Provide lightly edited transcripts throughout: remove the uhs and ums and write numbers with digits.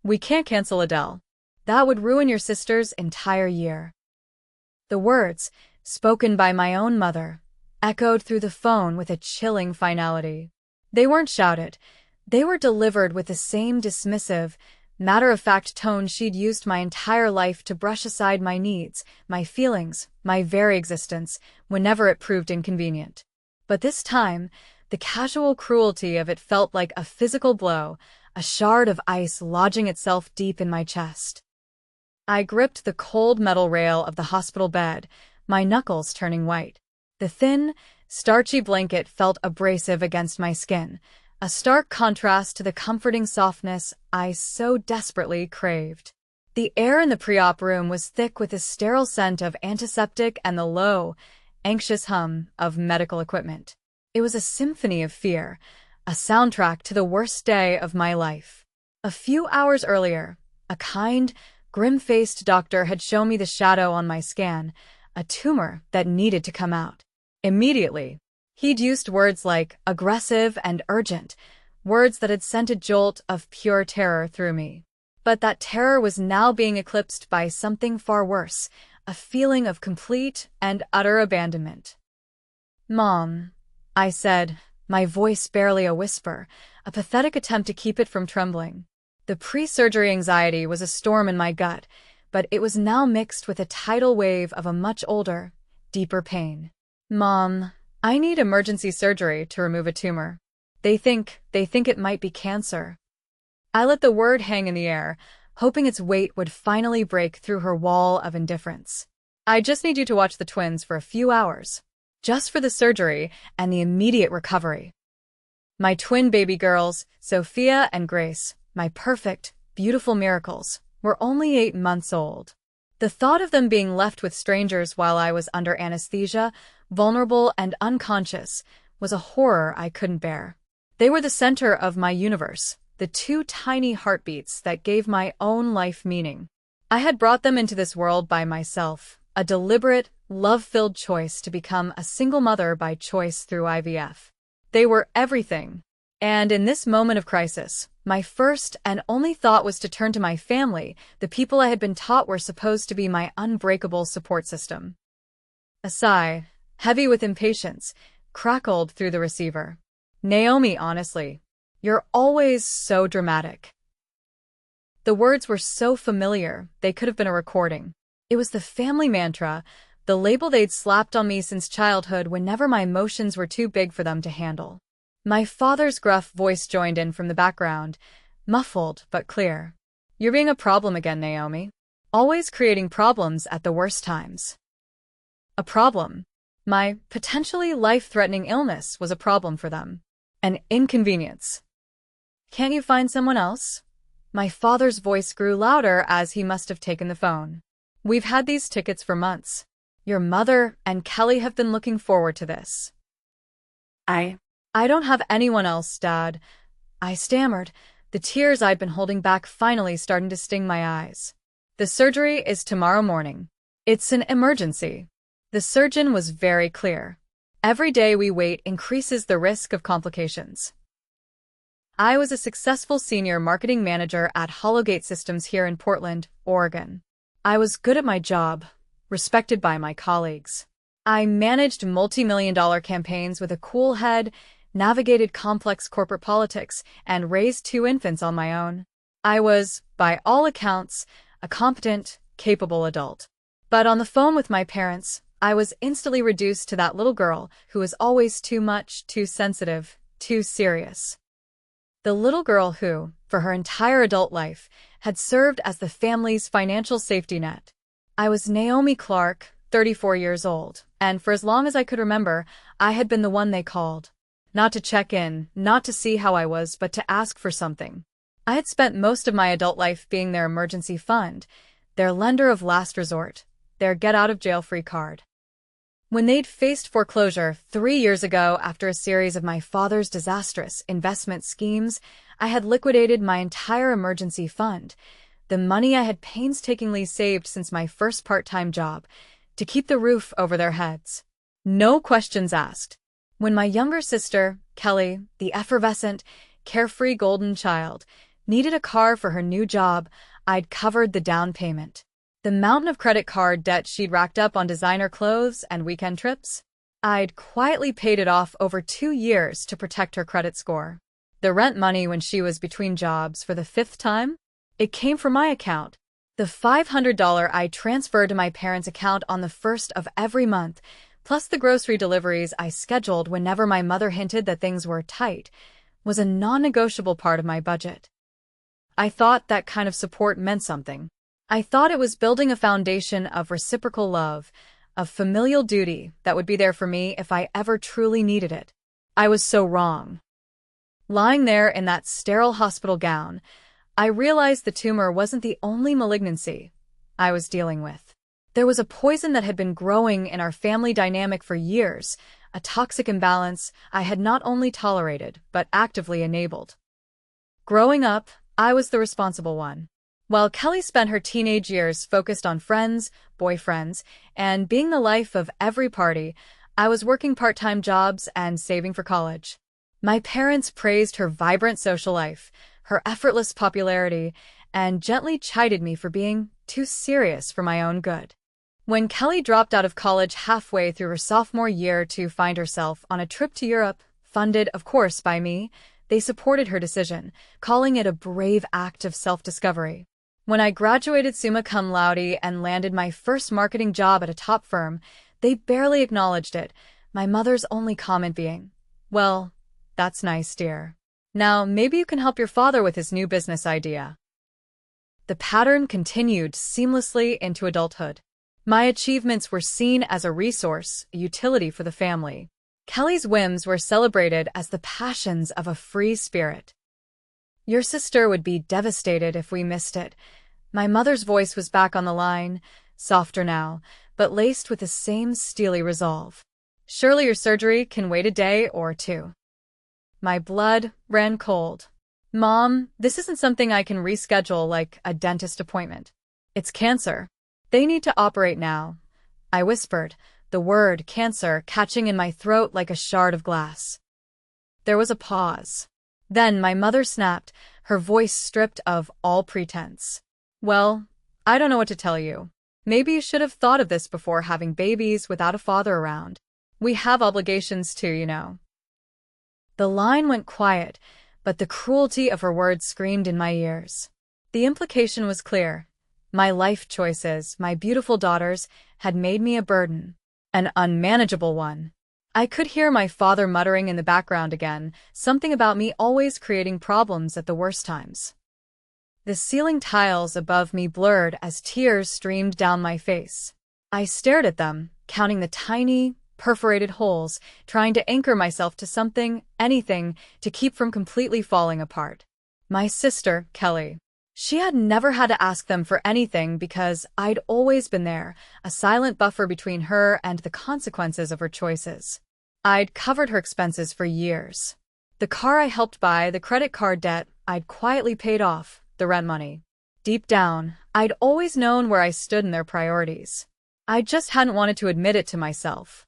We can't cancel Adele. That would ruin your sister's entire year. The words, spoken by my own mother, echoed through the phone with a chilling finality. They weren't shouted. They were delivered with the same dismissive, matter-of-fact tone she'd used my entire life to brush aside my needs, my feelings, my very existence, whenever it proved inconvenient. But this time, the casual cruelty of it felt like a physical blow, a shard of ice lodging itself deep in my chest. I gripped the cold metal rail of the hospital bed, my knuckles turning white. The thin, starchy blanket felt abrasive against my skin, a stark contrast to the comforting softness I so desperately craved. The air in the pre-op room was thick with the sterile scent of antiseptic and the low, anxious hum of medical equipment. It was a symphony of fear, a soundtrack to the worst day of my life. A few hours earlier, a kind, grim-faced doctor had shown me the shadow on my scan, a tumor that needed to come out. Immediately, he'd used words like aggressive and urgent, words that had sent a jolt of pure terror through me. But that terror was now being eclipsed by something far worse, a feeling of complete and utter abandonment. "Mom," I said, my voice barely a whisper, a pathetic attempt to keep it from trembling. The pre-surgery anxiety was a storm in my gut, but it was now mixed with a tidal wave of a much older, deeper pain. "Mom, I need emergency surgery to remove a tumor. They think it might be cancer." I let the word hang in the air, hoping its weight would finally break through her wall of indifference. "I just need you to watch the twins for a few hours. Just for the surgery and the immediate recovery." My twin baby girls, Sophia and Grace, my perfect, beautiful miracles, were only 8 months old. The thought of them being left with strangers while I was under anesthesia, vulnerable and unconscious, was a horror I couldn't bear. They were the center of my universe, the 2 tiny heartbeats that gave my own life meaning. I had brought them into this world by myself, a deliberate, love-filled choice to become a single mother by choice through IVF. They were everything. And in this moment of crisis, my first and only thought was to turn to my family, the people I had been taught were supposed to be my unbreakable support system. A sigh, heavy with impatience, crackled through the receiver. "Naomi, honestly, you're always so dramatic." The words were so familiar, they could have been a recording. It was the family mantra, the label they'd slapped on me since childhood whenever my emotions were too big for them to handle. My father's gruff voice joined in from the background, muffled but clear. "You're being a problem again, Naomi. Always creating problems at the worst times." A problem. My potentially life-threatening illness was a problem for them. An inconvenience. "Can't you find someone else?" My father's voice grew louder as he must have taken the phone. "We've had these tickets for months. Your mother and Kelly have been looking forward to this." I don't have anyone else, Dad," I stammered, the tears I'd been holding back finally starting to sting my eyes. "The surgery is tomorrow morning. It's an emergency." The surgeon was very clear. "Every day we wait increases the risk of complications." I was a successful senior marketing manager at Hollowgate Systems here in Portland, Oregon. I was good at my job, respected by my colleagues. I managed multi-million-dollar campaigns with a cool head, navigated complex corporate politics, and raised 2 infants on my own. I was, by all accounts, a competent, capable adult. But on the phone with my parents, I was instantly reduced to that little girl who was always too much, too sensitive, too serious. The little girl who, for her entire adult life, had served as the family's financial safety net. I was Naomi Clark, 34 years old, and for as long as I could remember, I had been the one they called. Not to check in, not to see how I was, but to ask for something. I had spent most of my adult life being their emergency fund, their lender of last resort, their get-out-of-jail-free card. When they'd faced foreclosure 3 years ago after a series of my father's disastrous investment schemes, I had liquidated my entire emergency fund, the money I had painstakingly saved since my first part-time job, to keep the roof over their heads. No questions asked. When my younger sister, Kelly, the effervescent, carefree golden child, Needed a car for her new job. I'd covered the down payment. The mountain of credit card debt she'd racked up on designer clothes and weekend trips, I'd quietly paid it off over 2 years to protect her credit score. The rent money when she was between jobs for the 5th time, it came from my account. The $500 I transferred to my parents' account on the 1st of every month, plus the grocery deliveries I scheduled whenever my mother hinted that things were tight, was a non-negotiable part of my budget. I thought that kind of support meant something. I thought it was building a foundation of reciprocal love, of familial duty that would be there for me if I ever truly needed it. I was so wrong. Lying there in that sterile hospital gown, I realized the tumor wasn't the only malignancy I was dealing with. There was a poison that had been growing in our family dynamic for years, a toxic imbalance I had not only tolerated but actively enabled. Growing up, I was the responsible one. While Kelly spent her teenage years focused on friends, boyfriends, and being the life of every party, I was working part-time jobs and saving for college. My parents praised her vibrant social life, her effortless popularity, and gently chided me for being too serious for my own good. When Kelly dropped out of college halfway through her sophomore year to find herself on a trip to Europe, funded, of course, by me, they supported her decision, calling it a brave act of self-discovery. When I graduated summa cum laude and landed my first marketing job at a top firm, they barely acknowledged it, my mother's only comment being, "Well, that's nice, dear. Now, maybe you can help your father with his new business idea." The pattern continued seamlessly into adulthood. My achievements were seen as a resource, a utility for the family. Kelly's whims were celebrated as the passions of a free spirit. "Your sister would be devastated if we missed it." My mother's voice was back on the line, softer now, but laced with the same steely resolve. "Surely your surgery can wait a day or two." My blood ran cold. "Mom, this isn't something I can reschedule like a dentist appointment. It's cancer. They need to operate now," I whispered, the word cancer catching in my throat like a shard of glass. There was a pause. Then my mother snapped, her voice stripped of all pretense. "Well, I don't know what to tell you. Maybe you should have thought of this before having babies without a father around. We have obligations too, you know." The line went quiet, but the cruelty of her words screamed in my ears. The implication was clear. My life choices, my beautiful daughters, had made me a burden, an unmanageable one. I could hear my father muttering in the background again, something about me always creating problems at the worst times. The ceiling tiles above me blurred as tears streamed down my face. I stared at them, counting the tiny, perforated holes, trying to anchor myself to something, anything, to keep from completely falling apart. My sister, Kelly. She had never had to ask them for anything because I'd always been there, a silent buffer between her and the consequences of her choices. I'd covered her expenses for years. The car I helped buy, the credit card debt I'd quietly paid off, the rent money. Deep down, I'd always known where I stood in their priorities. I just hadn't wanted to admit it to myself.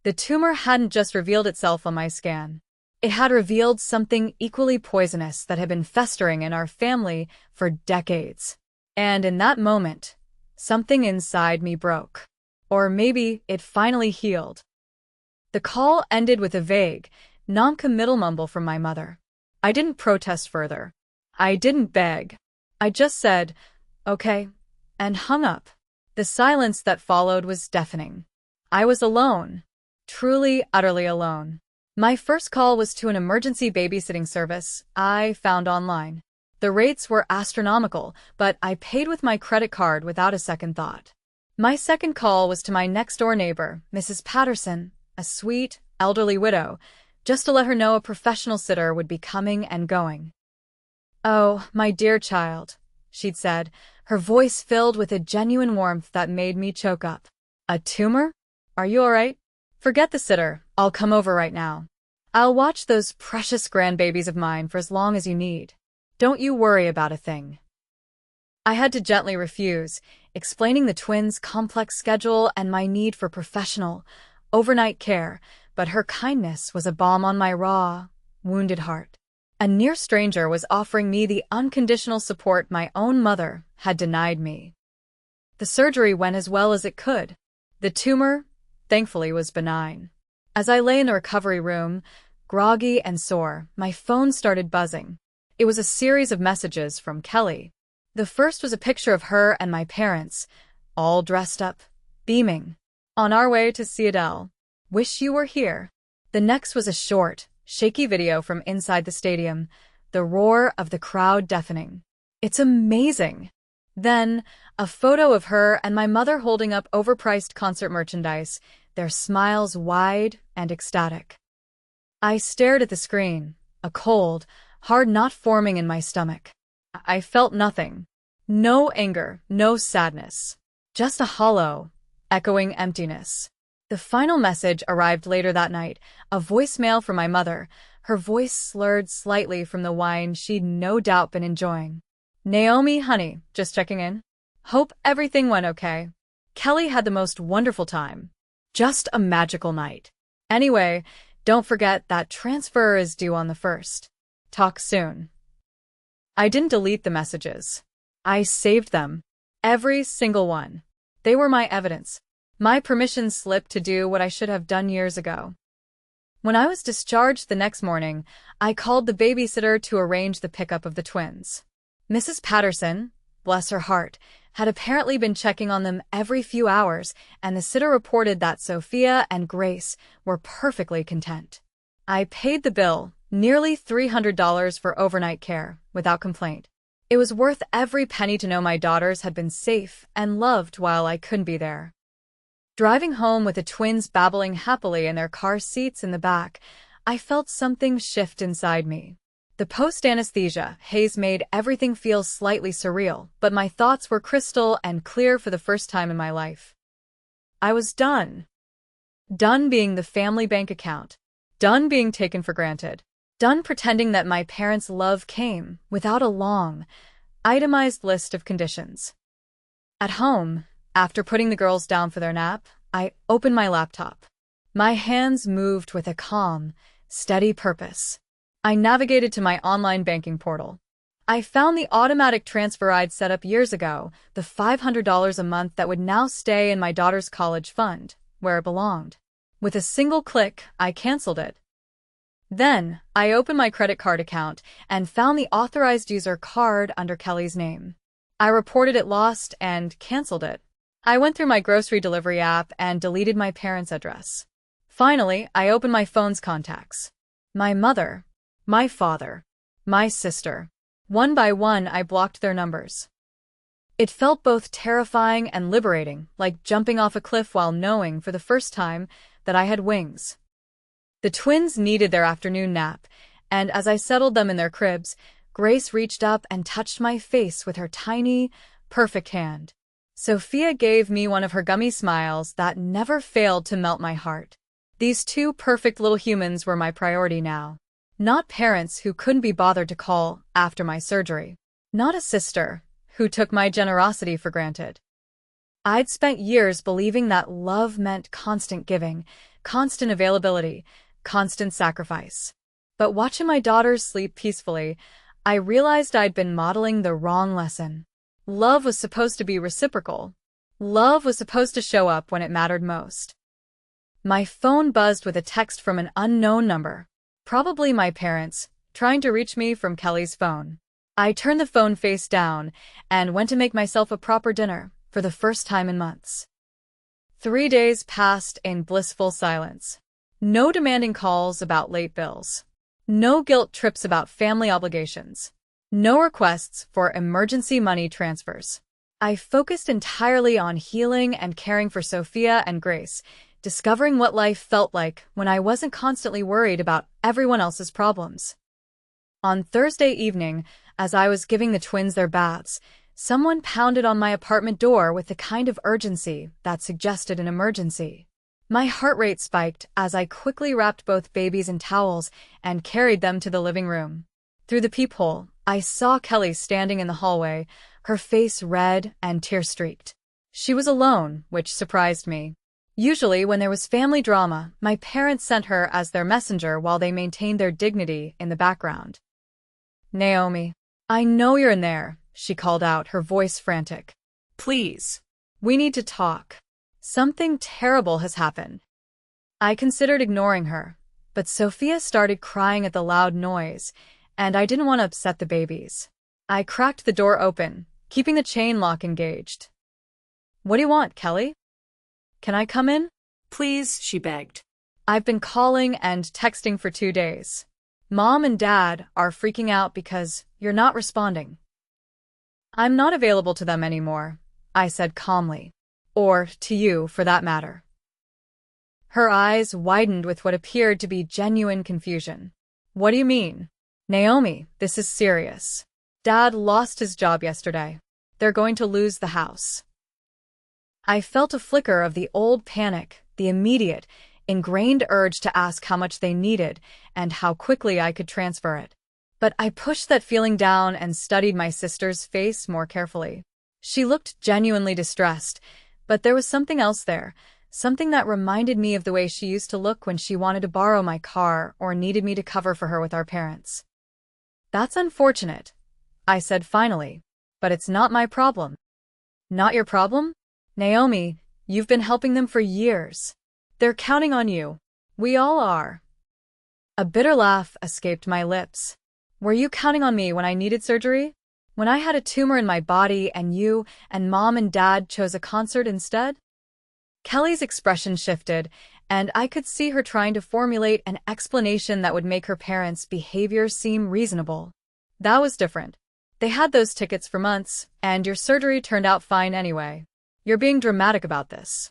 The tumor hadn't just revealed itself on my scan. It had revealed something equally poisonous that had been festering in our family for decades. And in that moment, something inside me broke. Or maybe it finally healed. The call ended with a vague, non-committal mumble from my mother. I didn't protest further. I didn't beg. I just said, "Okay," and hung up. The silence that followed was deafening. I was alone. Truly, utterly alone. My first call was to an emergency babysitting service I found online. The rates were astronomical, but I paid with my credit card without a second thought. My second call was to my next-door neighbor, Mrs. Patterson, a sweet, elderly widow, just to let her know a professional sitter would be coming and going. "Oh, my dear child," she'd said, her voice filled with a genuine warmth that made me choke up. "A tumor? Are you all right? Forget the sitter, I'll come over right now. I'll watch those precious grandbabies of mine for as long as you need. Don't you worry about a thing." I had to gently refuse, explaining the twins' complex schedule and my need for professional, overnight care, but her kindness was a balm on my raw, wounded heart. A near stranger was offering me the unconditional support my own mother had denied me. The surgery went as well as it could. The tumor, thankfully, was benign. As I lay in the recovery room, groggy and sore, my phone started buzzing. It was a series of messages from Kelly. The first was a picture of her and my parents, all dressed up, beaming. On our way to see Adele. Wish you were here. The next was a short, shaky video from inside the stadium, the roar of the crowd deafening. It's amazing. Then, a photo of her and my mother holding up overpriced concert merchandise, their smiles wide and ecstatic. I stared at the screen, a cold, hard knot forming in my stomach. I felt nothing. No anger, no sadness. Just a hollow, echoing emptiness. The final message arrived later that night, a voicemail from my mother, her voice slurred slightly from the wine she'd no doubt been enjoying. Naomi, honey, just checking in. Hope everything went okay. Kelly had the most wonderful time. Just a magical night. Anyway, don't forget that transfer is due on the 1st. Talk soon. I didn't delete the messages. I saved them. Every single one. They were my evidence. My permission slip to do what I should have done years ago. When I was discharged the next morning, I called the babysitter to arrange the pickup of the twins. Mrs. Patterson, bless her heart, had apparently been checking on them every few hours, and the sitter reported that Sophia and Grace were perfectly content. I paid the bill, nearly $300 for overnight care, without complaint. It was worth every penny to know my daughters had been safe and loved while I couldn't be there. Driving home with the twins babbling happily in their car seats in the back, I felt something shift inside me. The post-anesthesia haze made everything feel slightly surreal, but my thoughts were crystal and clear for the first time in my life. I was done. Done being the family bank account. Done being taken for granted. Done pretending that my parents' love came without a long, itemized list of conditions. At home, after putting the girls down for their nap, I opened my laptop. My hands moved with a calm, steady purpose. I navigated to my online banking portal. I found the automatic transfer I'd set up years ago, the $500 a month that would now stay in my daughter's college fund, where it belonged. With a single click, I canceled it. Then, I opened my credit card account and found the authorized user card under Kelly's name. I reported it lost and canceled it. I went through my grocery delivery app and deleted my parents' address. Finally, I opened my phone's contacts. My mother, my father, my sister. One by one, I blocked their numbers. It felt both terrifying and liberating, like jumping off a cliff while knowing for the first time that I had wings. The twins needed their afternoon nap, and as I settled them in their cribs, Grace reached up and touched my face with her tiny, perfect hand. Sophia gave me one of her gummy smiles that never failed to melt my heart. These two perfect little humans were my priority now. Not parents who couldn't be bothered to call after my surgery. Not a sister who took my generosity for granted. I'd spent years believing that love meant constant giving, constant availability, constant sacrifice. But watching my daughters sleep peacefully, I realized I'd been modeling the wrong lesson. Love was supposed to be reciprocal. Love was supposed to show up when it mattered most. My phone buzzed with a text from an unknown number. Probably my parents, trying to reach me from Kelly's phone. I turned the phone face down and went to make myself a proper dinner for the first time in months. 3 days passed in blissful silence. No demanding calls about late bills. No guilt trips about family obligations. No requests for emergency money transfers. I focused entirely on healing and caring for Sophia and Grace, discovering what life felt like when I wasn't constantly worried about everyone else's problems. On Thursday evening, as I was giving the twins their baths, someone pounded on my apartment door with the kind of urgency that suggested an emergency. My heart rate spiked as I quickly wrapped both babies in towels and carried them to the living room. Through the peephole, I saw Kelly standing in the hallway, her face red and tear-streaked. She was alone, which surprised me. Usually, when there was family drama, my parents sent her as their messenger while they maintained their dignity in the background. Naomi. I know you're in there, she called out, her voice frantic. Please. We need to talk. Something terrible has happened. I considered ignoring her, but Sophia started crying at the loud noise, and I didn't want to upset the babies. I cracked the door open, keeping the chain lock engaged. What do you want, Kelly? Can I come in? Please, she begged. I've been calling and texting for 2 days. Mom and Dad are freaking out because you're not responding. I'm not available to them anymore, I said calmly. Or to you, for that matter. Her eyes widened with what appeared to be genuine confusion. What do you mean? Naomi, this is serious. Dad lost his job yesterday. They're going to lose the house. I felt a flicker of the old panic, the immediate, ingrained urge to ask how much they needed and how quickly I could transfer it. But I pushed that feeling down and studied my sister's face more carefully. She looked genuinely distressed, but there was something else there, something that reminded me of the way she used to look when she wanted to borrow my car or needed me to cover for her with our parents. That's unfortunate, I said finally, but it's not my problem. Not your problem? Naomi, you've been helping them for years. They're counting on you. We all are. A bitter laugh escaped my lips. Were you counting on me when I needed surgery? When I had a tumor in my body and you and Mom and Dad chose a concert instead? Kelly's expression shifted, and I could see her trying to formulate an explanation that would make her parents' behavior seem reasonable. That was different. They had those tickets for months, and your surgery turned out fine anyway. You're being dramatic about this.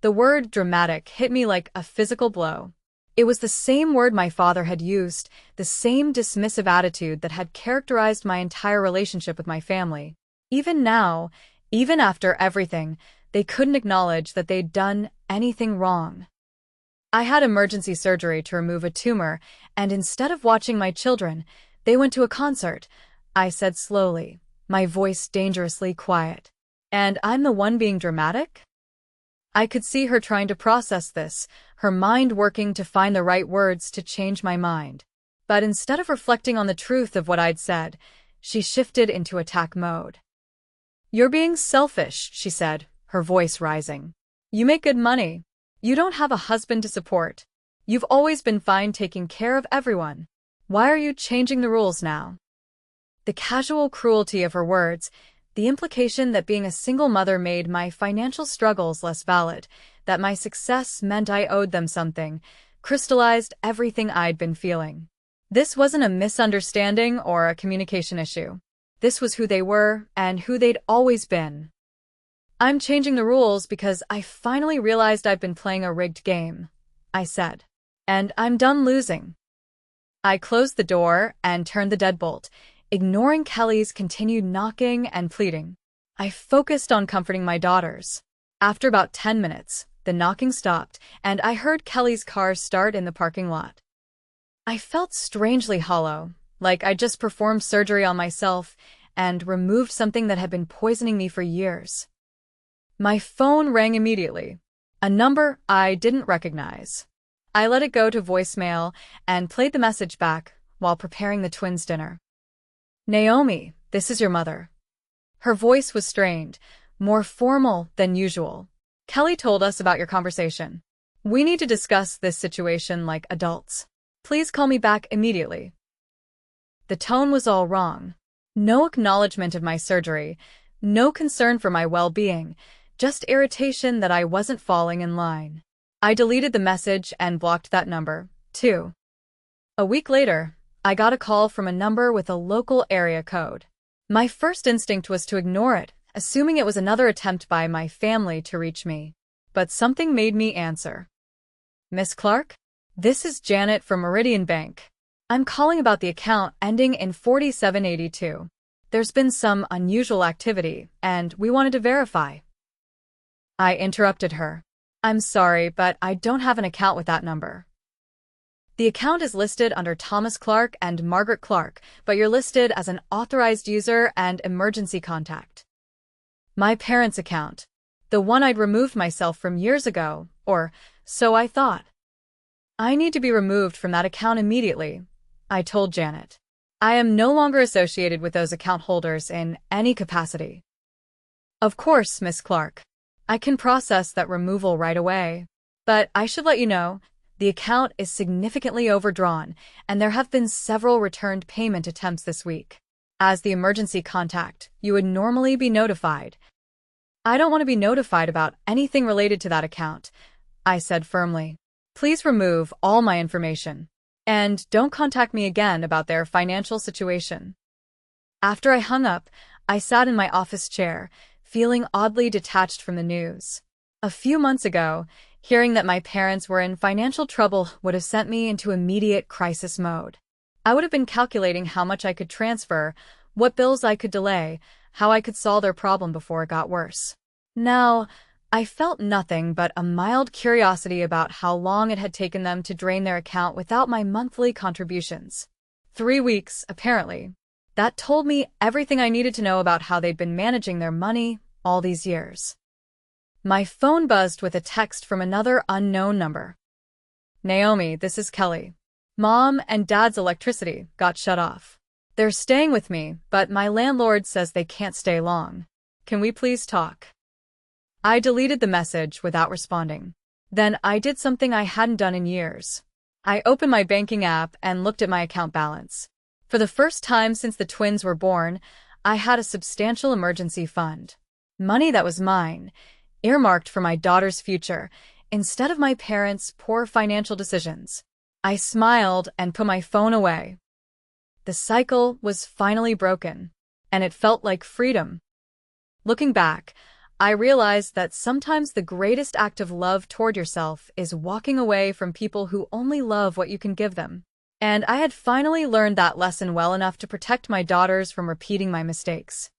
The word dramatic hit me like a physical blow. It was the same word my father had used, the same dismissive attitude that had characterized my entire relationship with my family. Even now, even after everything, they couldn't acknowledge that they'd done anything wrong. I had emergency surgery to remove a tumor, and instead of watching my children, they went to a concert, I said slowly, my voice dangerously quiet. And I'm the one being dramatic? I could see her trying to process this, her mind working to find the right words to change my mind. But instead of reflecting on the truth of what I'd said, she shifted into attack mode. You're being selfish, she said, her voice rising. You make good money. You don't have a husband to support. You've always been fine taking care of everyone. Why are you changing the rules now? The casual cruelty of her words, the implication that being a single mother made my financial struggles less valid, that my success meant I owed them something, crystallized everything I'd been feeling. This wasn't a misunderstanding or a communication issue. This was who they were and who they'd always been. I'm changing the rules because I finally realized I've been playing a rigged game, I said. And I'm done losing. I closed the door and turned the deadbolt, ignoring Kelly's continued knocking and pleading. I focused on comforting my daughters. After about 10 minutes, the knocking stopped, and I heard Kelly's car start in the parking lot. I felt strangely hollow, like I'd just performed surgery on myself and removed something that had been poisoning me for years. My phone rang immediately, a number I didn't recognize. I let it go to voicemail and played the message back while preparing the twins' dinner. Naomi, this is your mother. Her voice was strained, more formal than usual. Kelly told us about your conversation. We need to discuss this situation like adults. Please call me back immediately. The tone was all wrong. No acknowledgement of my surgery, no concern for my well-being, just irritation that I wasn't falling in line. I deleted the message and blocked that number, too. A week later, I got a call from a number with a local area code. My first instinct was to ignore it, assuming it was another attempt by my family to reach me. But something made me answer. Miss Clark? This is Janet from Meridian Bank. I'm calling about the account ending in 4782. There's been some unusual activity, and we wanted to verify. I interrupted her. I'm sorry, but I don't have an account with that number. The account is listed under Thomas Clark and Margaret Clark, but you're listed as an authorized user and emergency contact. My parents' account. The one I'd removed myself from years ago, or so I thought. I need to be removed from that account immediately, I told Janet. I am no longer associated with those account holders in any capacity. Of course, Miss Clark. I can process that removal right away. But I should let you know, the account is significantly overdrawn, and there have been several returned payment attempts this week. As the emergency contact, you would normally be notified. I don't want to be notified about anything related to that account, I said firmly. Please remove all my information. And don't contact me again about their financial situation. After I hung up, I sat in my office chair, feeling oddly detached from the news. A few months ago, hearing that my parents were in financial trouble would have sent me into immediate crisis mode. I would have been calculating how much I could transfer, what bills I could delay, how I could solve their problem before it got worse. Now, I felt nothing but a mild curiosity about how long it had taken them to drain their account without my monthly contributions. 3 weeks, apparently. That told me everything I needed to know about how they'd been managing their money all these years. My phone buzzed with a text from another unknown number. Naomi, this is Kelly. Mom and Dad's electricity got shut off. They're staying with me, but my landlord says they can't stay long. Can we please talk? I deleted the message without responding. Then I did something I hadn't done in years. I opened my banking app and looked at my account balance. For the first time since the twins were born, I had a substantial emergency fund. Money that was mine, earmarked for my daughter's future, instead of my parents' poor financial decisions. I smiled and put my phone away. The cycle was finally broken, and it felt like freedom. Looking back, I realized that sometimes the greatest act of love toward yourself is walking away from people who only love what you can give them. And I had finally learned that lesson well enough to protect my daughters from repeating my mistakes.